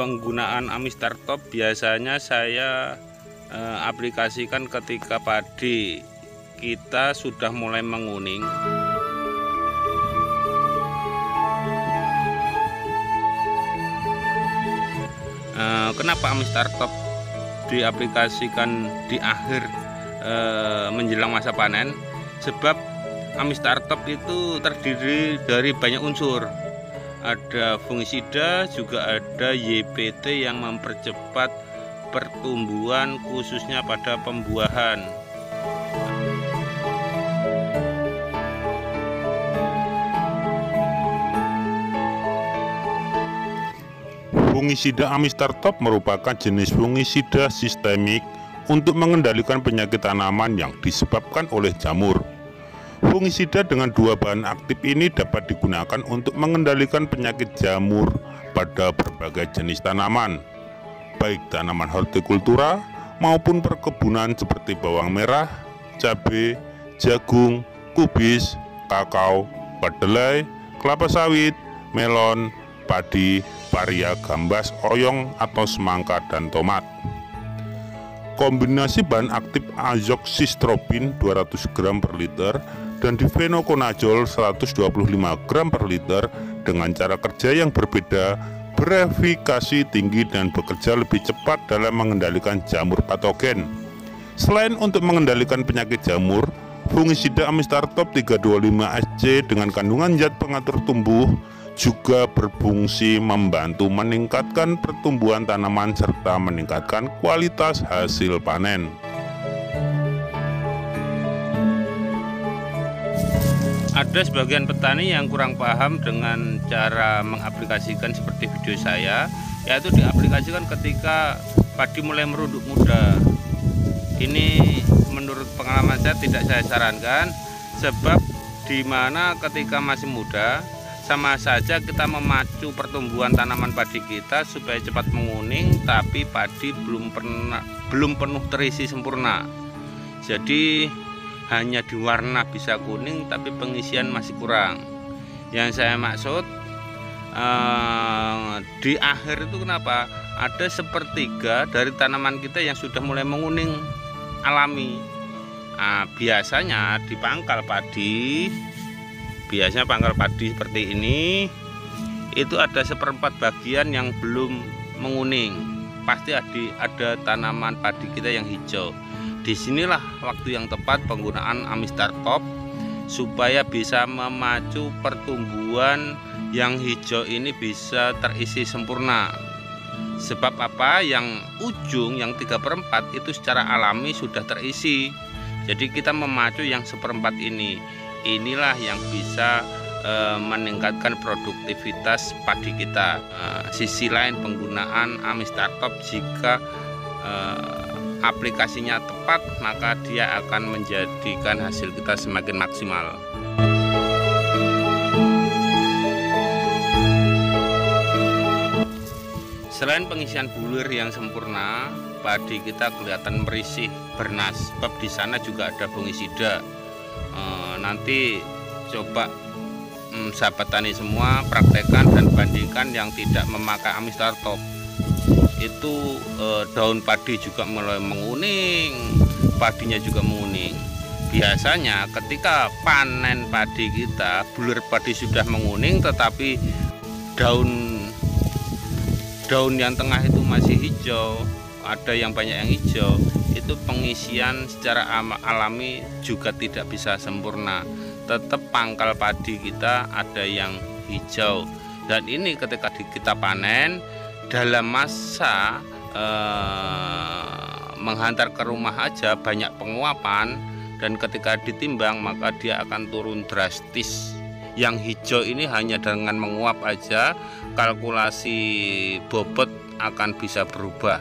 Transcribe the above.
penggunaan Amistar Top biasanya saya aplikasikan ketika padi kita sudah mulai menguning. Kenapa Amistar Top diaplikasikan di akhir menjelang masa panen? Sebab Amistar Top itu terdiri dari banyak unsur. Ada fungisida, juga ada YPT yang mempercepat pertumbuhan khususnya pada pembuahan. Fungisida Amistar Top merupakan jenis fungisida sistemik untuk mengendalikan penyakit tanaman yang disebabkan oleh jamur. Fungisida dengan dua bahan aktif ini dapat digunakan untuk mengendalikan penyakit jamur pada berbagai jenis tanaman, baik tanaman hortikultura maupun perkebunan seperti bawang merah, cabai, jagung, kubis, kakao, kedelai, kelapa sawit, melon, padi, paria, gambas, oyong atau semangka, dan tomat. Kombinasi bahan aktif azoxystrobin 200 gram per liter dan difenoconazole 125 gram per liter dengan cara kerja yang berbeda, berefikasi tinggi dan bekerja lebih cepat dalam mengendalikan jamur patogen. Selain untuk mengendalikan penyakit jamur, fungisida Amistar Top 325 SC dengan kandungan zat pengatur tumbuh juga berfungsi membantu meningkatkan pertumbuhan tanaman serta meningkatkan kualitas hasil panen. Ada sebagian petani yang kurang paham dengan cara mengaplikasikan seperti video saya, yaitu diaplikasikan ketika padi mulai merunduk muda. Ini menurut pengalaman saya tidak saya sarankan, sebab dimana ketika masih muda sama saja kita memacu pertumbuhan tanaman padi kita supaya cepat menguning, tapi padi belum penuh terisi sempurna. Jadi hanya di warna bisa kuning tapi pengisian masih kurang. Yang saya maksud di akhir itu kenapa ada sepertiga dari tanaman kita yang sudah mulai menguning alami. Biasanya di pangkal padi, seperti ini itu ada seperempat bagian yang belum menguning. Pasti ada tanaman padi kita yang hijau. Disinilah waktu yang tepat penggunaan Amistar Top supaya bisa memacu pertumbuhan yang hijau ini bisa terisi sempurna. Sebab apa? Yang ujung yang 3/4 itu secara alami sudah terisi. Jadi kita memacu yang 1/4 ini. Inilah yang bisa meningkatkan produktivitas padi kita. Sisi lain penggunaan Amistar Top, jika aplikasinya tepat, maka dia akan menjadikan hasil kita semakin maksimal. Selain pengisian bulir yang sempurna, padi kita kelihatan merisih, bernas, sebab di sana juga ada fungisida. Nanti coba sahabat tani semua praktekkan dan bandingkan yang tidak memakai Amistar Top. Itu daun padi juga mulai menguning, padinya juga menguning. Biasanya ketika panen padi kita, bulir padi sudah menguning tetapi daun yang tengah itu masih hijau, ada yang banyak yang hijau, itu pengisian secara alami juga tidak bisa sempurna. Tetap pangkal padi kita ada yang hijau, dan ini ketika kita panen dalam masa menghantar ke rumah aja banyak penguapan, dan ketika ditimbang maka dia akan turun drastis. Yang hijau ini hanya dengan menguap aja kalkulasi bobot akan bisa berubah.